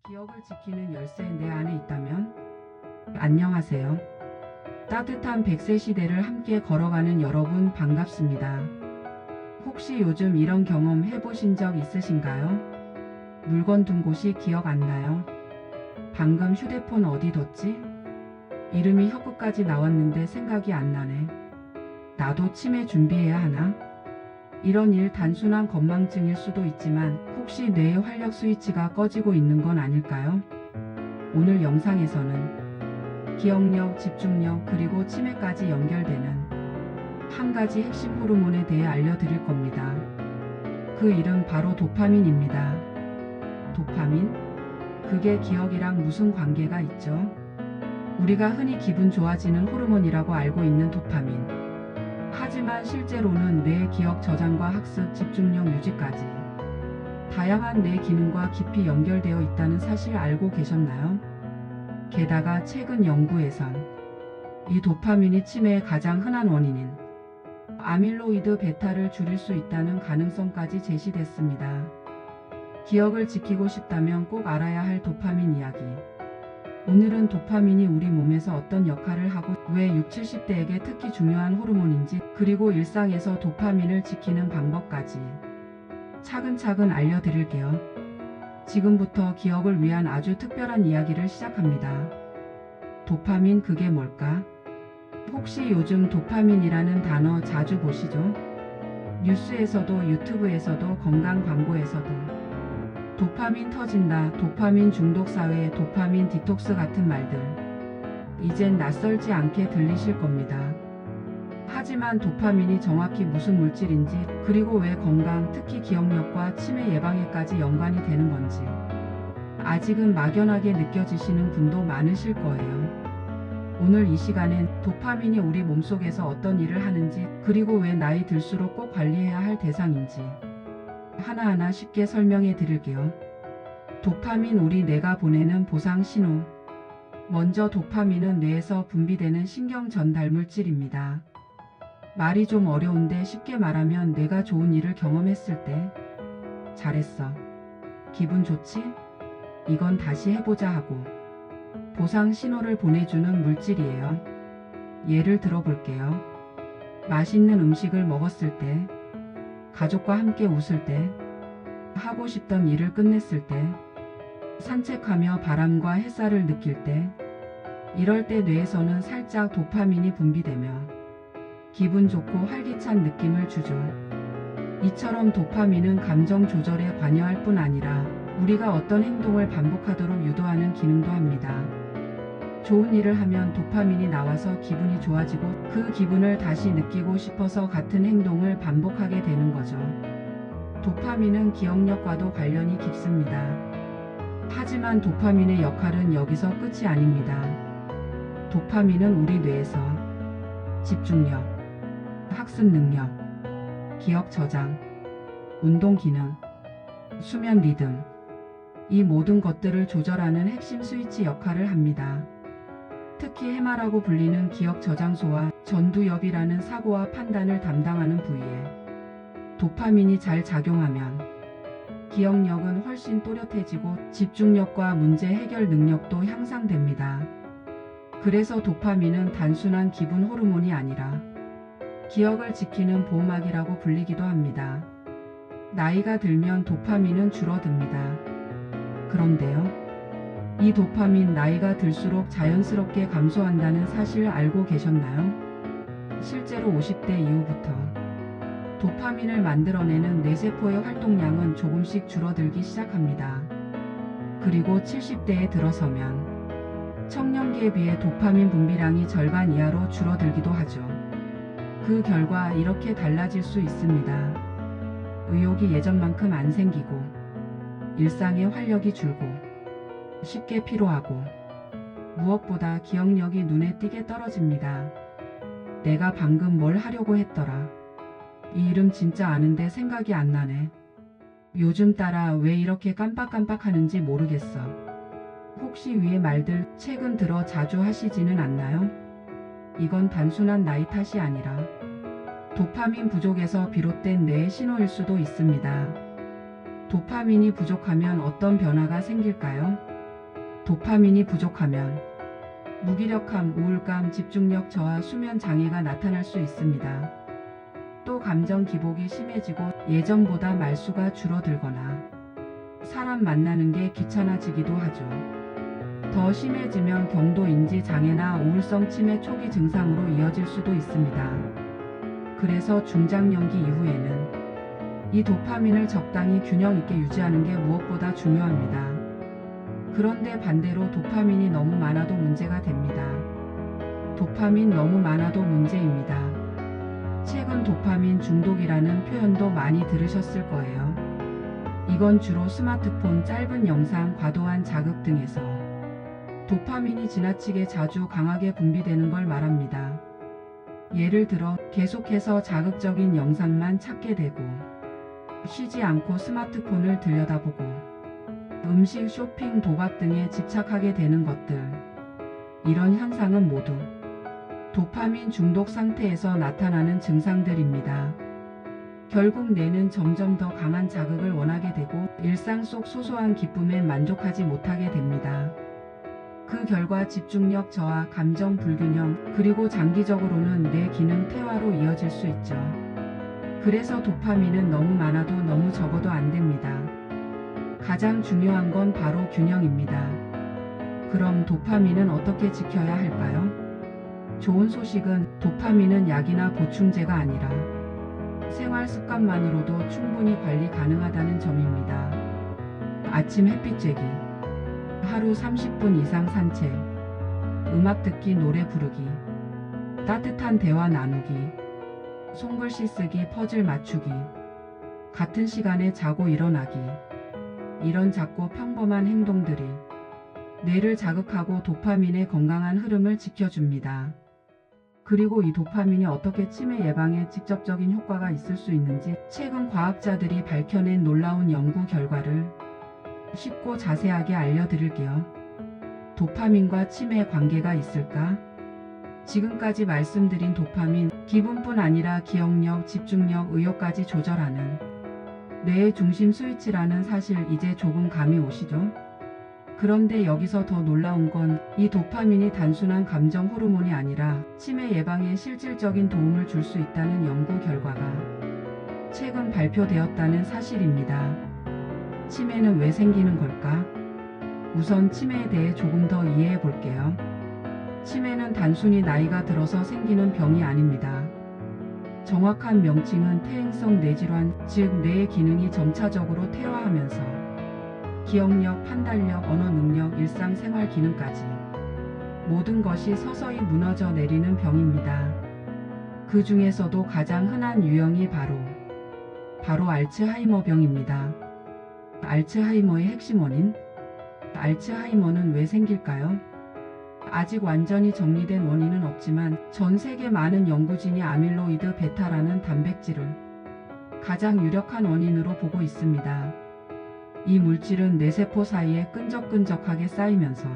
기억을 지키는 열쇠 내 안에 있다면? 안녕하세요. 따뜻한 100세 시대를 함께 걸어가는 여러분 반갑습니다. 혹시 요즘 이런 경험 해보신 적 있으신가요? 물건 둔 곳이 기억 안 나요? 방금 휴대폰 어디 뒀지? 이름이 혀끝까지 나왔는데 생각이 안 나네. 나도 치매 준비해야 하나? 이런 일 단순한 건망증일 수도 있지만 혹시 뇌의 활력 스위치가 꺼지고 있는 건 아닐까요? 오늘 영상에서는 기억력, 집중력, 그리고 치매까지 연결되는 한 가지 핵심 호르몬에 대해 알려드릴 겁니다. 그 이름 바로 도파민입니다. 도파민? 그게 기억이랑 무슨 관계가 있죠? 우리가 흔히 기분 좋아지는 호르몬이라고 알고 있는 도파민. 하지만 실제로는 뇌의 기억 저장과 학습, 집중력 유지까지 다양한 뇌 기능과 깊이 연결되어 있다는 사실 알고 계셨나요? 게다가 최근 연구에선 이 도파민이 치매의 가장 흔한 원인인 아밀로이드 베타를 줄일 수 있다는 가능성까지 제시됐습니다. 기억을 지키고 싶다면 꼭 알아야 할 도파민 이야기. 오늘은 도파민이 우리 몸에서 어떤 역할을 하고 왜 60, 70대에게 특히 중요한 호르몬인지, 그리고 일상에서 도파민을 지키는 방법까지 차근차근 알려드릴게요. 지금부터 기억을 위한 아주 특별한 이야기를 시작합니다. 도파민, 그게 뭘까? 혹시 요즘 도파민이라는 단어 자주 보시죠? 뉴스에서도 유튜브에서도 건강 광고에서도 도파민 터진다, 도파민 중독 사회, 도파민 디톡스 같은 말들 이젠 낯설지 않게 들리실 겁니다. 하지만 도파민이 정확히 무슨 물질인지, 그리고 왜 건강, 특히 기억력과 치매 예방에까지 연관이 되는 건지 아직은 막연하게 느껴지시는 분도 많으실 거예요. 오늘 이 시간엔 도파민이 우리 몸속에서 어떤 일을 하는지, 그리고 왜 나이 들수록 꼭 관리해야 할 대상인지 하나하나 쉽게 설명해 드릴게요. 도파민, 우리 뇌가 보내는 보상 신호. 먼저 도파민은 뇌에서 분비되는 신경 전달 물질입니다. 말이 좀 어려운데 쉽게 말하면 뇌가 좋은 일을 경험했을 때 잘했어, 기분 좋지? 이건 다시 해보자 하고 보상 신호를 보내주는 물질이에요. 예를 들어 볼게요. 맛있는 음식을 먹었을 때, 가족과 함께 웃을 때, 하고 싶던 일을 끝냈을 때, 산책하며 바람과 햇살을 느낄 때, 이럴 때 뇌에서는 살짝 도파민이 분비되며 기분 좋고 활기찬 느낌을 주죠. 이처럼 도파민은 감정 조절에 관여할 뿐 아니라 우리가 어떤 행동을 반복하도록 유도하는 기능도 합니다. 좋은 일을 하면 도파민이 나와서 기분이 좋아지고 그 기분을 다시 느끼고 싶어서 같은 행동을 반복하게 되는 거죠. 도파민은 기억력과도 관련이 깊습니다. 하지만 도파민의 역할은 여기서 끝이 아닙니다. 도파민은 우리 뇌에서 집중력, 학습 능력, 기억 저장, 운동 기능, 수면 리듬, 이 모든 것들을 조절하는 핵심 스위치 역할을 합니다. 특히 해마라고 불리는 기억 저장소와 전두엽이라는 사고와 판단을 담당하는 부위에 도파민이 잘 작용하면 기억력은 훨씬 또렷해지고 집중력과 문제 해결 능력도 향상됩니다. 그래서 도파민은 단순한 기분 호르몬이 아니라 기억을 지키는 보호막이라고 불리기도 합니다. 나이가 들면 도파민은 줄어듭니다. 그런데요, 이 도파민 나이가 들수록 자연스럽게 감소한다는 사실 알고 계셨나요? 실제로 50대 이후부터 도파민을 만들어내는 뇌세포의 활동량은 조금씩 줄어들기 시작합니다. 그리고 70대에 들어서면 청년기에 비해 도파민 분비량이 절반 이하로 줄어들기도 하죠. 그 결과 이렇게 달라질 수 있습니다. 의욕이 예전만큼 안 생기고, 일상의 활력이 줄고, 쉽게 피로하고, 무엇보다 기억력이 눈에 띄게 떨어집니다. 내가 방금 뭘 하려고 했더라, 이 이름 진짜 아는데 생각이 안 나네, 요즘 따라 왜 이렇게 깜빡깜빡 하는지 모르겠어. 혹시 위의 말들 최근 들어 자주 하시지는 않나요? 이건 단순한 나이 탓이 아니라 도파민 부족에서 비롯된 뇌의 신호일 수도 있습니다. 도파민이 부족하면 어떤 변화가 생길까요? 도파민이 부족하면 무기력함, 우울감, 집중력 저하, 수면 장애가 나타날 수 있습니다. 또 감정 기복이 심해지고 예전보다 말수가 줄어들거나 사람 만나는 게 귀찮아지기도 하죠. 더 심해지면 경도 인지 장애나 우울성 치매 초기 증상으로 이어질 수도 있습니다. 그래서 중장년기 이후에는 이 도파민을 적당히 균형 있게 유지하는 게 무엇보다 중요합니다. 그런데 반대로 도파민이 너무 많아도 문제가 됩니다. 도파민 너무 많아도 문제입니다. 최근 도파민 중독이라는 표현도 많이 들으셨을 거예요. 이건 주로 스마트폰, 짧은 영상, 과도한 자극 등에서 도파민이 지나치게 자주 강하게 분비되는 걸 말합니다. 예를 들어 계속해서 자극적인 영상만 찾게 되고 쉬지 않고 스마트폰을 들여다보고 음식, 쇼핑, 도박 등에 집착하게 되는 것들. 이런 현상은 모두 도파민 중독 상태에서 나타나는 증상들입니다. 결국 뇌는 점점 더 강한 자극을 원하게 되고 일상 속 소소한 기쁨에 만족하지 못하게 됩니다. 그 결과 집중력 저하, 감정 불균형, 그리고 장기적으로는 뇌 기능 퇴화로 이어질 수 있죠. 그래서 도파민은 너무 많아도 너무 적어도 안 됩니다. 가장 중요한 건 바로 균형입니다. 그럼 도파민은 어떻게 지켜야 할까요? 좋은 소식은 도파민은 약이나 보충제가 아니라 생활 습관만으로도 충분히 관리 가능하다는 점입니다. 아침 햇빛 쬐기, 하루 30분 이상 산책, 음악 듣기, 노래 부르기, 따뜻한 대화 나누기, 손글씨 쓰기, 퍼즐 맞추기, 같은 시간에 자고 일어나기. 이런 작고 평범한 행동들이 뇌를 자극하고 도파민의 건강한 흐름을 지켜줍니다. 그리고 이 도파민이 어떻게 치매 예방에 직접적인 효과가 있을 수 있는지 최근 과학자들이 밝혀낸 놀라운 연구 결과를 쉽고 자세하게 알려드릴게요. 도파민과 치매의 관계가 있을까? 지금까지 말씀드린 도파민, 기분뿐 아니라 기억력, 집중력, 의욕까지 조절하는 뇌의 중심 스위치라는 사실 이제 조금 감이 오시죠? 그런데 여기서 더 놀라운 건 이 도파민이 단순한 감정 호르몬이 아니라 치매 예방에 실질적인 도움을 줄 수 있다는 연구 결과가 최근 발표되었다는 사실입니다. 치매는 왜 생기는 걸까? 우선 치매에 대해 조금 더 이해해 볼게요. 치매는 단순히 나이가 들어서 생기는 병이 아닙니다. 정확한 명칭은 퇴행성 뇌질환, 즉 뇌의 기능이 점차적으로 퇴화하면서 기억력, 판단력, 언어 능력, 일상생활 기능까지 모든 것이 서서히 무너져 내리는 병입니다. 그 중에서도 가장 흔한 유형이 바로 알츠하이머병입니다. 알츠하이머의 핵심 원인? 알츠하이머는 왜 생길까요? 아직 완전히 정리된 원인은 없지만 전 세계 많은 연구진이 아밀로이드 베타라는 단백질을 가장 유력한 원인으로 보고 있습니다. 이 물질은 뇌세포 사이에 끈적끈적하게 쌓이면서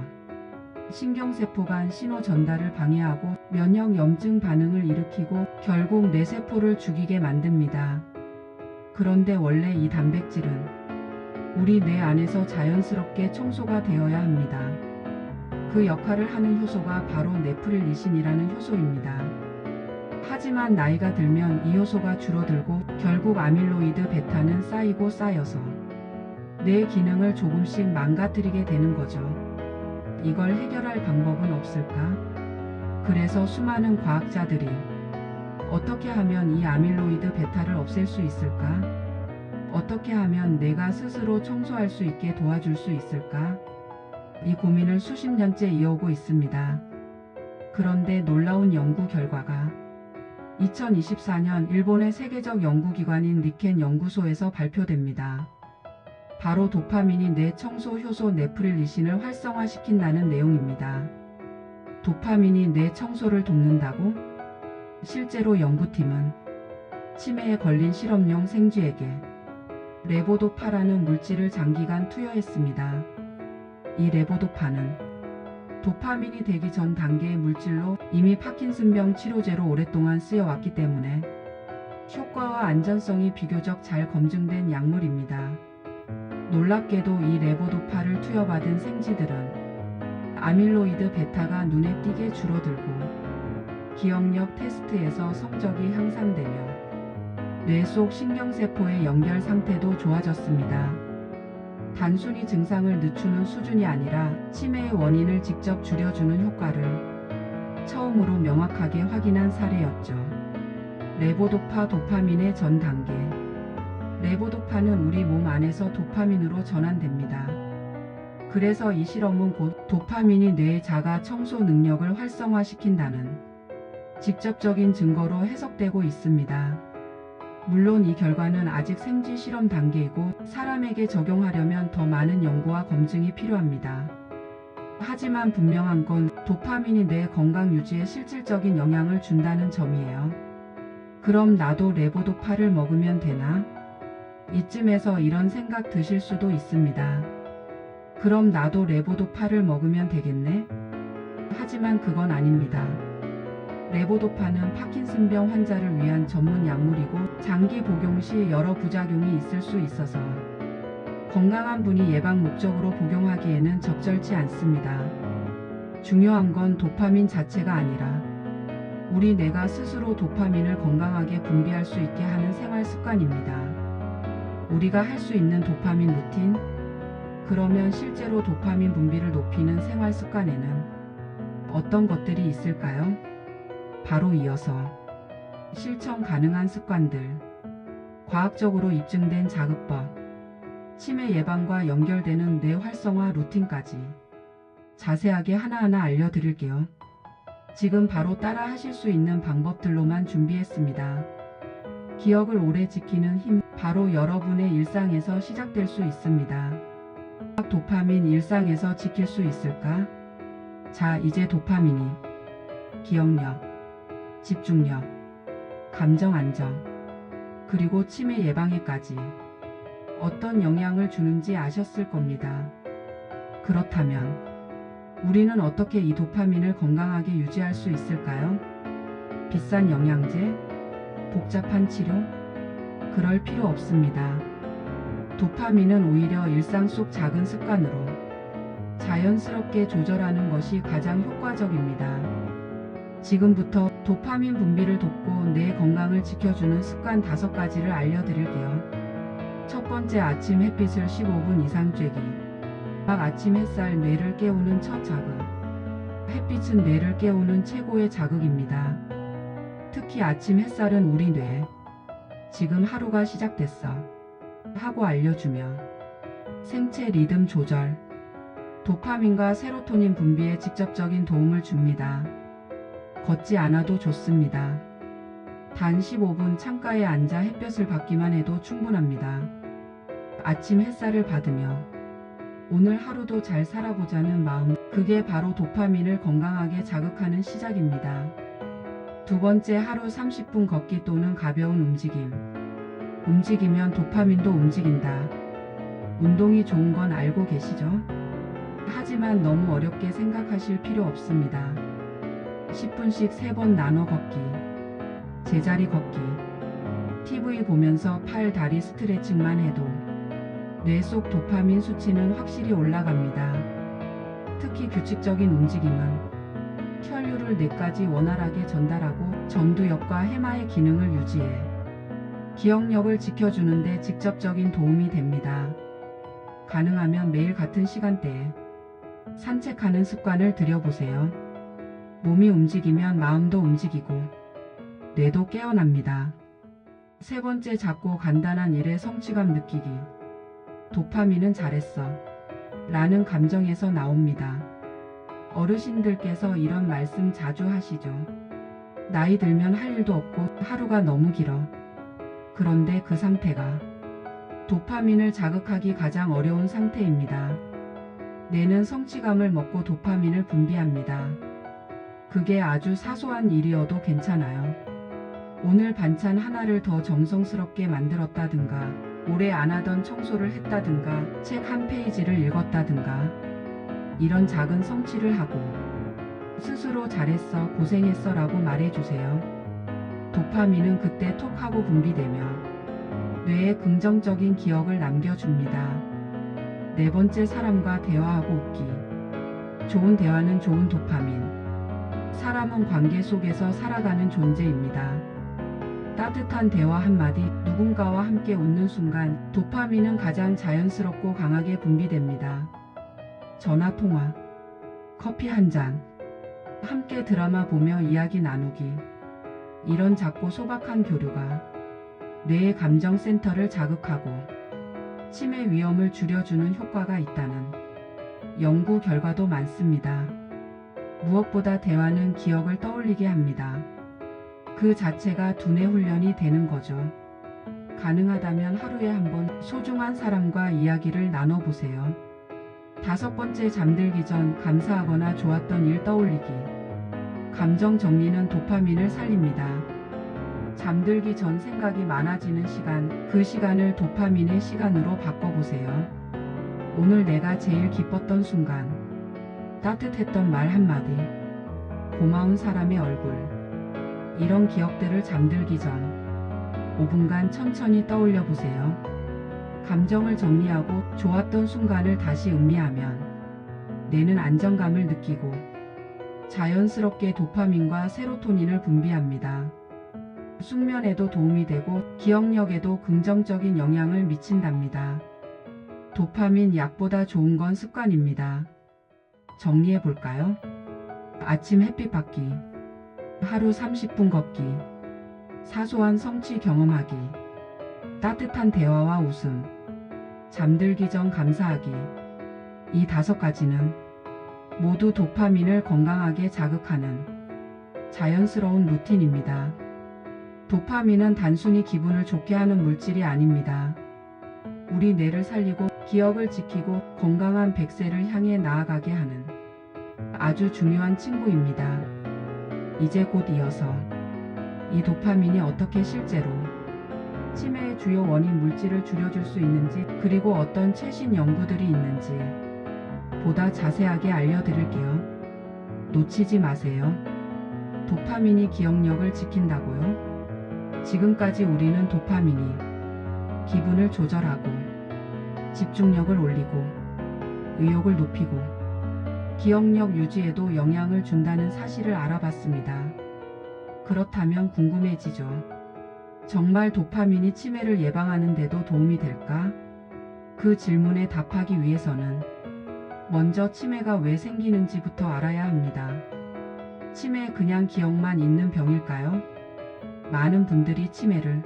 신경세포 간 신호 전달을 방해하고 면역 염증 반응을 일으키고 결국 뇌세포를 죽이게 만듭니다. 그런데 원래 이 단백질은 우리 뇌 안에서 자연스럽게 청소가 되어야 합니다. 그 역할을 하는 효소가 바로 네프릴리신이라는 효소입니다. 하지만 나이가 들면 이 효소가 줄어들고 결국 아밀로이드 베타는 쌓이고 쌓여서 뇌 기능을 조금씩 망가뜨리게 되는 거죠. 이걸 해결할 방법은 없을까? 그래서 수많은 과학자들이 어떻게 하면 이 아밀로이드 베타를 없앨 수 있을까? 어떻게 하면 내가 스스로 청소할 수 있게 도와줄 수 있을까? 이 고민을 수십 년째 이어오고 있습니다. 그런데 놀라운 연구 결과가 2024년 일본의 세계적 연구기관인 리켄 연구소에서 발표됩니다. 바로 도파민이 뇌 청소 효소 네프릴리신을 활성화시킨다는 내용입니다. 도파민이 뇌 청소를 돕는다고? 실제로 연구팀은 치매에 걸린 실험용 생쥐에게 레보도파라는 물질을 장기간 투여했습니다. 이 레보도파는 도파민이 되기 전 단계의 물질로 이미 파킨슨병 치료제로 오랫동안 쓰여왔기 때문에 효과와 안전성이 비교적 잘 검증된 약물입니다. 놀랍게도 이 레보도파를 투여받은 생쥐들은 아밀로이드 베타가 눈에 띄게 줄어들고 기억력 테스트에서 성적이 향상되며 뇌 속 신경세포의 연결 상태도 좋아졌습니다. 단순히 증상을 늦추는 수준이 아니라 치매의 원인을 직접 줄여주는 효과를 처음으로 명확하게 확인한 사례였죠. 레보도파 도파민의 전 단계. 레보도파는 우리 몸 안에서 도파민으로 전환됩니다. 그래서 이 실험은 곧 도파민이 뇌의 자가 청소 능력을 활성화시킨다는 직접적인 증거로 해석되고 있습니다. 물론 이 결과는 아직 생쥐 실험 단계이고 사람에게 적용하려면 더 많은 연구와 검증이 필요합니다. 하지만 분명한 건 도파민이 뇌 건강 유지에 실질적인 영향을 준다는 점이에요. 그럼 나도 레보도파를 먹으면 되나? 이쯤에서 이런 생각 드실 수도 있습니다. 그럼 나도 레보도파를 먹으면 되겠네? 하지만 그건 아닙니다. 레보도파는 파킨슨병 환자를 위한 전문 약물이고 장기 복용 시 여러 부작용이 있을 수 있어서 건강한 분이 예방 목적으로 복용하기에는 적절치 않습니다. 중요한 건 도파민 자체가 아니라 우리 뇌가 스스로 도파민을 건강하게 분비할 수 있게 하는 생활 습관입니다. 우리가 할 수 있는 도파민 루틴? 그러면 실제로 도파민 분비를 높이는 생활 습관에는 어떤 것들이 있을까요? 바로 이어서 실천 가능한 습관들, 과학적으로 입증된 자극법, 치매 예방과 연결되는 뇌 활성화 루틴까지 자세하게 하나하나 알려드릴게요. 지금 바로 따라 하실 수 있는 방법들로만 준비했습니다. 기억을 오래 지키는 힘, 바로 여러분의 일상에서 시작될 수 있습니다. 도파민 일상에서 지킬 수 있을까? 자, 이제 도파민이 기억력, 집중력, 감정 안정, 그리고 치매 예방에까지 어떤 영향을 주는지 아셨을 겁니다. 그렇다면 우리는 어떻게 이 도파민을 건강하게 유지할 수 있을까요? 비싼 영양제, 복잡한 치료? 그럴 필요 없습니다. 도파민은 오히려 일상 속 작은 습관으로 자연스럽게 조절하는 것이 가장 효과적입니다. 지금부터 도파민 분비를 돕고 뇌 건강을 지켜주는 습관 5가지를 알려드릴게요. 첫 번째, 아침 햇빛을 15분 이상 쬐기. 아침 햇살 뇌를 깨우는 첫 자극. 햇빛은 뇌를 깨우는 최고의 자극입니다. 특히 아침 햇살은 우리 뇌에 지금 하루가 시작됐어 하고 알려주며 생체 리듬 조절, 도파민과 세로토닌 분비에 직접적인 도움을 줍니다. 걷지 않아도 좋습니다. 단 15분 창가에 앉아 햇볕을 받기만 해도 충분합니다. 아침 햇살을 받으며 오늘 하루도 잘 살아보자는 마음, 그게 바로 도파민을 건강하게 자극하는 시작입니다. 두 번째, 하루 30분 걷기 또는 가벼운 움직임. 움직이면 도파민도 움직인다. 운동이 좋은 건 알고 계시죠? 하지만 너무 어렵게 생각하실 필요 없습니다. 10분씩 3번 나눠 걷기, 제자리 걷기, TV 보면서 팔, 다리 스트레칭만 해도 뇌 속 도파민 수치는 확실히 올라갑니다. 특히 규칙적인 움직임은 혈류를 뇌까지 원활하게 전달하고 전두엽과 해마의 기능을 유지해 기억력을 지켜주는 데 직접적인 도움이 됩니다. 가능하면 매일 같은 시간대에 산책하는 습관을 들여보세요. 몸이 움직이면 마음도 움직이고 뇌도 깨어납니다. 세 번째, 작고 간단한 일에 성취감 느끼기. 도파민은 잘했어 라는 감정에서 나옵니다. 어르신들께서 이런 말씀 자주 하시죠. 나이 들면 할 일도 없고 하루가 너무 길어. 그런데 그 상태가 도파민을 자극하기 가장 어려운 상태입니다. 뇌는 성취감을 먹고 도파민을 분비합니다. 그게 아주 사소한 일이어도 괜찮아요. 오늘 반찬 하나를 더 정성스럽게 만들었다든가, 오래 안 하던 청소를 했다든가, 책 한 페이지를 읽었다든가, 이런 작은 성취를 하고 스스로 잘했어, 고생했어 라고 말해주세요. 도파민은 그때 톡 하고 분비되며 뇌에 긍정적인 기억을 남겨줍니다. 네 번째, 사람과 대화하고 웃기. 좋은 대화는 좋은 도파민. 사람은 관계 속에서 살아가는 존재입니다. 따뜻한 대화 한마디, 누군가와 함께 웃는 순간 도파민은 가장 자연스럽고 강하게 분비됩니다. 전화 통화, 커피 한 잔, 함께 드라마 보며 이야기 나누기. 이런 작고 소박한 교류가 뇌의 감정센터를 자극하고 치매 위험을 줄여주는 효과가 있다는 연구 결과도 많습니다. 무엇보다 대화는 기억을 떠올리게 합니다. 그 자체가 두뇌 훈련이 되는 거죠. 가능하다면 하루에 한 번 소중한 사람과 이야기를 나눠보세요. 5번째, 잠들기 전 감사하거나 좋았던 일 떠올리기. 감정 정리는 도파민을 살립니다. 잠들기 전 생각이 많아지는 시간, 그 시간을 도파민의 시간으로 바꿔보세요. 오늘 내가 제일 기뻤던 순간, 따뜻했던 말 한마디, 고마운 사람의 얼굴. 이런 기억들을 잠들기 전 5분간 천천히 떠올려 보세요. 감정을 정리하고 좋았던 순간을 다시 음미하면 뇌는 안정감을 느끼고 자연스럽게 도파민과 세로토닌을 분비합니다. 숙면에도 도움이 되고 기억력에도 긍정적인 영향을 미친답니다. 도파민 약보다 좋은 건 습관입니다. 정리해 볼까요? 아침 햇빛 받기, 하루 30분 걷기, 사소한 성취 경험하기, 따뜻한 대화와 웃음, 잠들기 전 감사하기. 이 5가지는 모두 도파민을 건강하게 자극하는 자연스러운 루틴입니다. 도파민은 단순히 기분을 좋게 하는 물질이 아닙니다. 우리 뇌를 살리고 기억을 지키고 건강한 100세를 향해 나아가게 하는 아주 중요한 친구입니다. 이제 곧 이어서 이 도파민이 어떻게 실제로 치매의 주요 원인 물질을 줄여줄 수 있는지, 그리고 어떤 최신 연구들이 있는지 보다 자세하게 알려드릴게요. 놓치지 마세요. 도파민이 기억력을 지킨다고요? 지금까지 우리는 도파민이 기분을 조절하고 집중력을 올리고 의욕을 높이고 기억력 유지에도 영향을 준다는 사실을 알아봤습니다. 그렇다면 궁금해지죠. 정말 도파민이 치매를 예방하는 데도 도움이 될까? 그 질문에 답하기 위해서는 먼저 치매가 왜 생기는지부터 알아야 합니다. 치매 그냥 기억만 있는 병일까요? 많은 분들이 치매를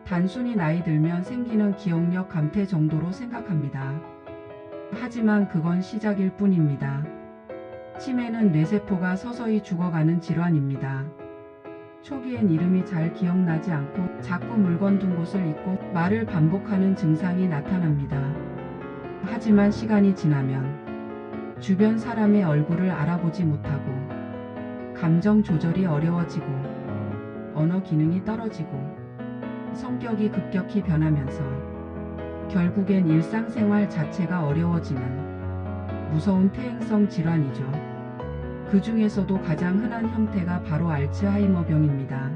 단순히 나이 들면 생기는 기억력 감퇴 정도로 생각합니다. 하지만 그건 시작일 뿐입니다. 치매는 뇌세포가 서서히 죽어가는 질환입니다. 초기엔 이름이 잘 기억나지 않고 자꾸 물건 둔 곳을 잊고 말을 반복하는 증상이 나타납니다. 하지만 시간이 지나면 주변 사람의 얼굴을 알아보지 못하고 감정 조절이 어려워지고 언어 기능이 떨어지고 성격이 급격히 변하면서 결국엔 일상생활 자체가 어려워지는 무서운 퇴행성 질환이죠. 그 중에서도 가장 흔한 형태가 바로 알츠하이머병입니다.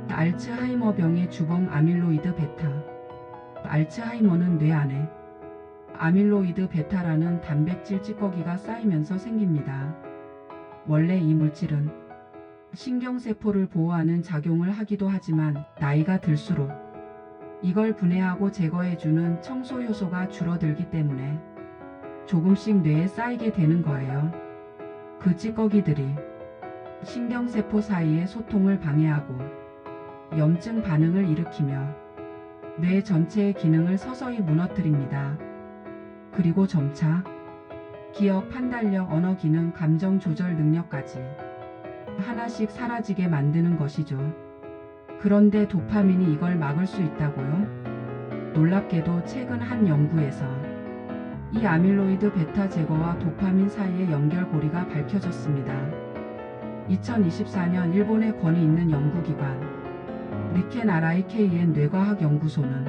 알츠하이머병의 주범 아밀로이드 베타. 알츠하이머는 뇌 안에 아밀로이드 베타라는 단백질 찌꺼기가 쌓이면서 생깁니다. 원래 이 물질은 신경세포를 보호하는 작용을 하기도 하지만 나이가 들수록 이걸 분해하고 제거해주는 청소 효소가 줄어들기 때문에 조금씩 뇌에 쌓이게 되는 거예요. 그 찌꺼기들이 신경세포 사이의 소통을 방해하고 염증 반응을 일으키며 뇌 전체의 기능을 서서히 무너뜨립니다. 그리고 점차 기억, 판단력, 언어 기능, 감정 조절 능력까지 하나씩 사라지게 만드는 것이죠. 그런데 도파민이 이걸 막을 수 있다고요? 놀랍게도 최근 한 연구에서 이 아밀로이드 베타 제거와 도파민 사이의 연결고리가 밝혀졌습니다. 2024년 일본의 권위 있는 연구기관 리켄 RIKN 뇌과학 연구소는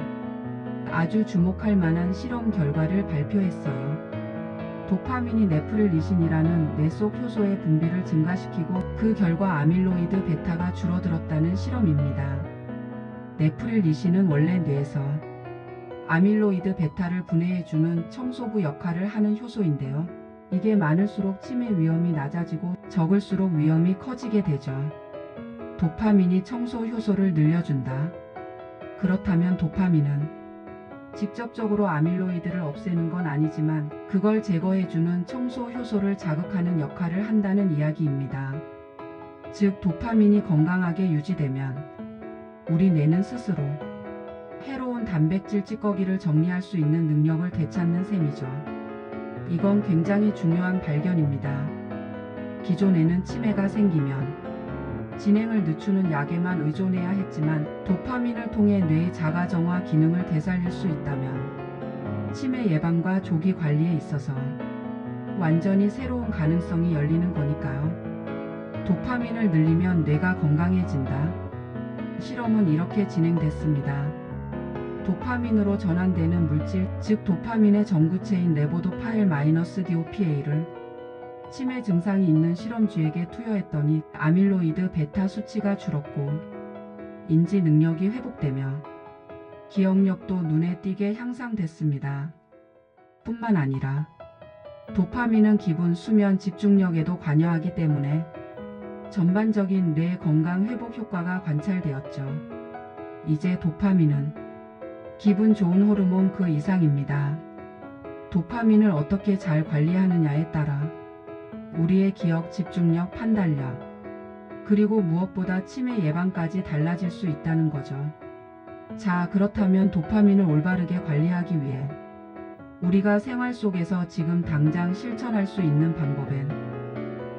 아주 주목할 만한 실험 결과를 발표했어요. 도파민이 네프릴리신이라는 뇌 속 효소의 분비를 증가시키고 그 결과 아밀로이드 베타가 줄어들었다는 실험입니다. 네프릴리신은 원래 뇌에서 아밀로이드 베타를 분해해주는 청소부 역할을 하는 효소인데요. 이게 많을수록 치매 위험이 낮아지고 적을수록 위험이 커지게 되죠. 도파민이 청소 효소를 늘려준다. 그렇다면 도파민은 직접적으로 아밀로이드를 없애는 건 아니지만 그걸 제거해주는 청소 효소를 자극하는 역할을 한다는 이야기입니다. 즉 도파민이 건강하게 유지되면 우리 뇌는 스스로 해로운 단백질 찌꺼기를 정리할 수 있는 능력을 되찾는 셈이죠. 이건 굉장히 중요한 발견입니다. 기존에는 치매가 생기면 진행을 늦추는 약에만 의존해야 했지만 도파민을 통해 뇌의 자가정화 기능을 되살릴 수 있다면 치매 예방과 조기 관리에 있어서 완전히 새로운 가능성이 열리는 거니까요. 도파민을 늘리면 뇌가 건강해진다. 실험은 이렇게 진행됐습니다. 도파민으로 전환되는 물질, 즉 도파민의 전구체인 레보도파일-DOPA를 치매 증상이 있는 실험쥐에게 투여했더니 아밀로이드 베타 수치가 줄었고 인지 능력이 회복되며 기억력도 눈에 띄게 향상됐습니다. 뿐만 아니라 도파민은 기분, 수면, 집중력에도 관여하기 때문에 전반적인 뇌 건강 회복 효과가 관찰되었죠. 이제 도파민은 기분 좋은 호르몬 그 이상입니다. 도파민을 어떻게 잘 관리하느냐에 따라 우리의 기억, 집중력, 판단력, 그리고 무엇보다 치매 예방까지 달라질 수 있다는 거죠. 자, 그렇다면 도파민을 올바르게 관리하기 위해 우리가 생활 속에서 지금 당장 실천할 수 있는 방법엔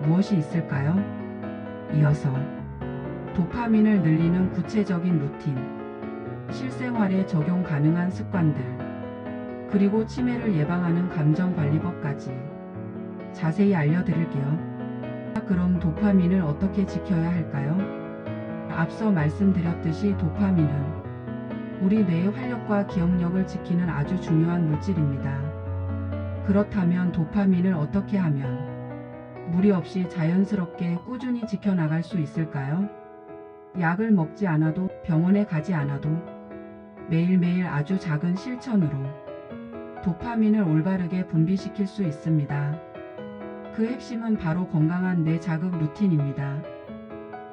무엇이 있을까요? 이어서 도파민을 늘리는 구체적인 루틴, 실생활에 적용 가능한 습관들, 그리고 치매를 예방하는 감정관리법까지 자세히 알려드릴게요. 그럼 도파민을 어떻게 지켜야 할까요? 앞서 말씀드렸듯이 도파민은 우리 뇌의 활력과 기억력을 지키는 아주 중요한 물질입니다. 그렇다면 도파민을 어떻게 하면 무리 없이 자연스럽게 꾸준히 지켜나갈 수 있을까요? 약을 먹지 않아도, 병원에 가지 않아도 매일매일 아주 작은 실천으로 도파민을 올바르게 분비시킬 수 있습니다. 그 핵심은 바로 건강한 뇌 자극 루틴입니다.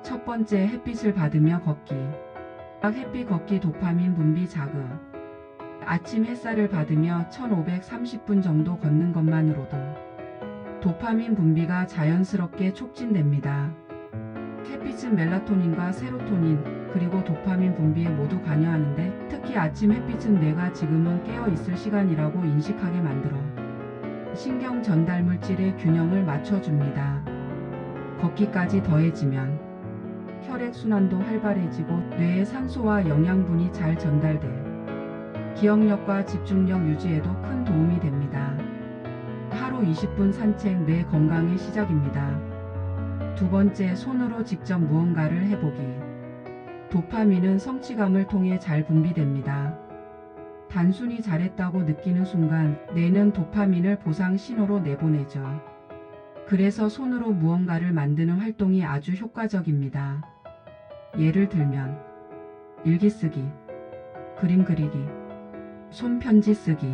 첫 번째, 햇빛을 받으며 걷기. 햇빛 걷기 도파민 분비 자극. 아침 햇살을 받으며 1530분 정도 걷는 것만으로도 도파민 분비가 자연스럽게 촉진됩니다. 햇빛은 멜라토닌과 세로토닌, 그리고 도파민 분비에 모두 관여하는데 특히 아침 햇빛은 뇌가 지금은 깨어 있을 시간이라고 인식하게 만들어 신경 전달 물질의 균형을 맞춰줍니다. 걷기까지 더해지면 혈액순환도 활발해지고 뇌에 산소와 영양분이 잘 전달돼 기억력과 집중력 유지에도 큰 도움이 됩니다. 하루 20분 산책, 뇌 건강의 시작입니다. 두 번째, 손으로 직접 무언가를 해보기. 도파민은 성취감을 통해 잘 분비됩니다. 단순히 잘했다고 느끼는 순간 뇌는 도파민을 보상 신호로 내보내죠. 그래서 손으로 무언가를 만드는 활동이 아주 효과적입니다. 예를 들면 일기 쓰기, 그림 그리기, 손편지 쓰기,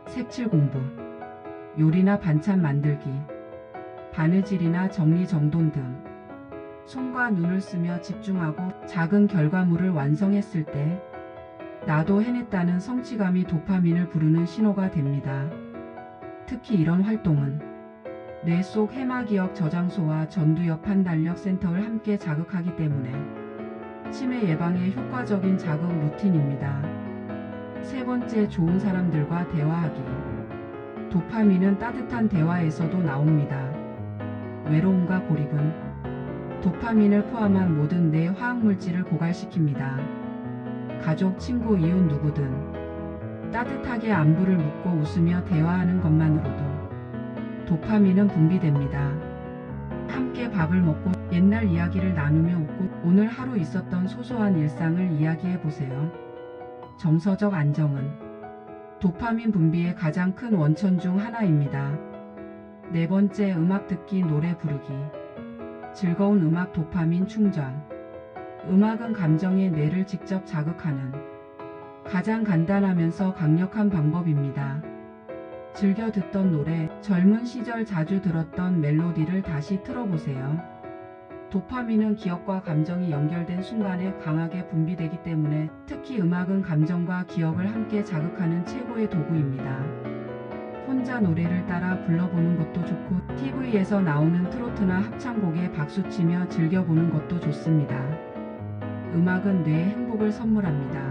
색칠 공부, 요리나 반찬 만들기, 바느질이나 정리정돈 등 손과 눈을 쓰며 집중하고 작은 결과물을 완성했을 때 나도 해냈다는 성취감이 도파민을 부르는 신호가 됩니다. 특히 이런 활동은 뇌 속 해마기억 저장소와 전두엽 판단력 센터를 함께 자극하기 때문에 치매 예방에 효과적인 자극 루틴입니다. 세 번째, 좋은 사람들과 대화하기. 도파민은 따뜻한 대화에서도 나옵니다. 외로움과 고립은 도파민을 포함한 모든 뇌 화학물질을 고갈시킵니다. 가족, 친구, 이웃 누구든 따뜻하게 안부를 묻고 웃으며 대화하는 것만으로도 도파민은 분비됩니다. 함께 밥을 먹고 옛날 이야기를 나누며 웃고 오늘 하루 있었던 소소한 일상을 이야기해 보세요. 정서적 안정은 도파민 분비의 가장 큰 원천 중 하나입니다. 네 번째, 음악 듣기, 노래 부르기. 즐거운 음악 도파민 충전. 음악은 감정의 뇌를 직접 자극하는 가장 간단하면서 강력한 방법입니다. 즐겨 듣던 노래, 젊은 시절 자주 들었던 멜로디를 다시 틀어보세요. 도파민은 기억과 감정이 연결된 순간에 강하게 분비되기 때문에 특히 음악은 감정과 기억을 함께 자극하는 최고의 도구입니다. 혼자 노래를 따라 불러보는 것도 좋고 TV에서 나오는 트로트나 합창곡에 박수치며 즐겨보는 것도 좋습니다. 음악은 뇌에 행복을 선물합니다.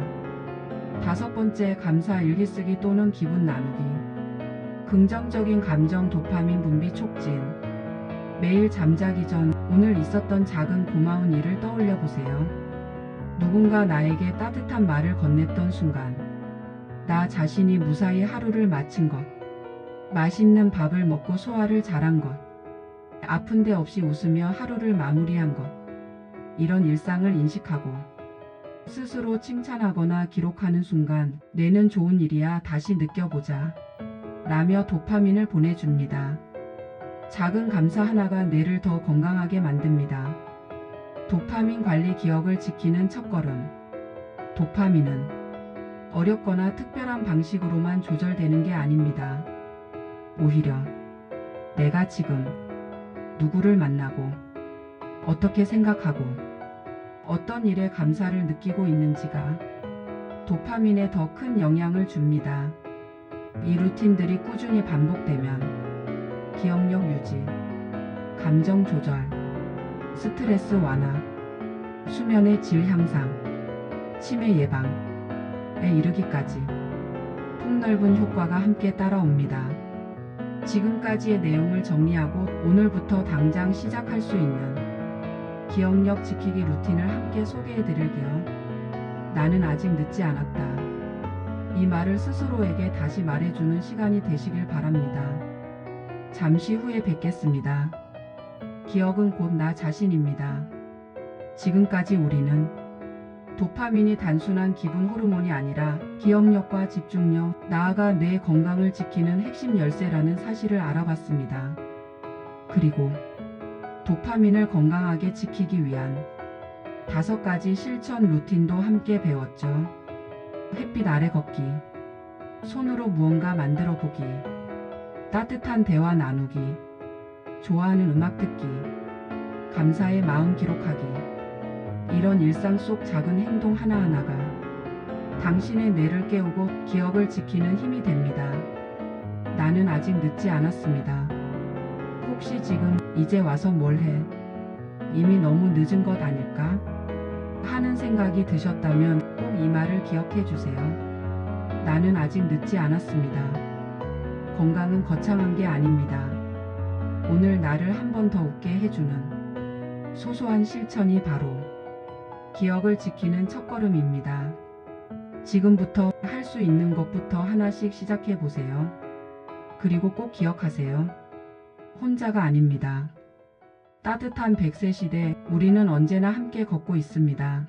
5번째, 감사 일기쓰기 또는 기분 나누기. 긍정적인 감정 도파민 분비 촉진. 매일 잠자기 전 오늘 있었던 작은 고마운 일을 떠올려 보세요. 누군가 나에게 따뜻한 말을 건넸던 순간, 나 자신이 무사히 하루를 마친 것, 맛있는 밥을 먹고 소화를 잘한 것, 아픈 데 없이 웃으며 하루를 마무리한 것, 이런 일상을 인식하고 스스로 칭찬하거나 기록하는 순간 뇌는 좋은 일이야 다시 느껴보자 라며 도파민을 보내줍니다. 작은 감사 하나가 뇌를 더 건강하게 만듭니다. 도파민 관리 기억을 지키는 첫걸음. 도파민은 어렵거나 특별한 방식으로만 조절되는 게 아닙니다. 오히려 내가 지금 누구를 만나고 어떻게 생각하고 어떤 일에 감사를 느끼고 있는지가 도파민에 더 큰 영향을 줍니다. 이 루틴들이 꾸준히 반복되면 기억력 유지, 감정 조절, 스트레스 완화, 수면의 질 향상, 치매 예방에 이르기까지 폭넓은 효과가 함께 따라옵니다. 지금까지의 내용을 정리하고 오늘부터 당장 시작할 수 있는 기억력 지키기 루틴을 함께 소개해 드릴게요. 나는 아직 늦지 않았다. 이 말을 스스로에게 다시 말해주는 시간이 되시길 바랍니다. 잠시 후에 뵙겠습니다. 기억은 곧 나 자신입니다. 지금까지 우리는 도파민이 단순한 기분 호르몬이 아니라 기억력과 집중력, 나아가 뇌 건강을 지키는 핵심 열쇠라는 사실을 알아봤습니다. 그리고 도파민을 건강하게 지키기 위한 5가지 실천 루틴도 함께 배웠죠. 햇빛 아래 걷기, 손으로 무언가 만들어 보기, 따뜻한 대화 나누기, 좋아하는 음악 듣기, 감사의 마음 기록하기. 이런 일상 속 작은 행동 하나하나가 당신의 뇌를 깨우고 기억을 지키는 힘이 됩니다. 나는 아직 늦지 않았습니다. 혹시 지금 이제 와서 뭘 해? 이미 너무 늦은 것 아닐까? 하는 생각이 드셨다면 꼭 이 말을 기억해 주세요. 나는 아직 늦지 않았습니다. 건강은 거창한 게 아닙니다. 오늘 나를 한 번 더 웃게 해주는 소소한 실천이 바로 기억을 지키는 첫걸음입니다. 지금부터 할 수 있는 것부터 하나씩 시작해 보세요. 그리고 꼭 기억하세요. 혼자가 아닙니다. 따뜻한 100세 시대, 우리는 언제나 함께 걷고 있습니다.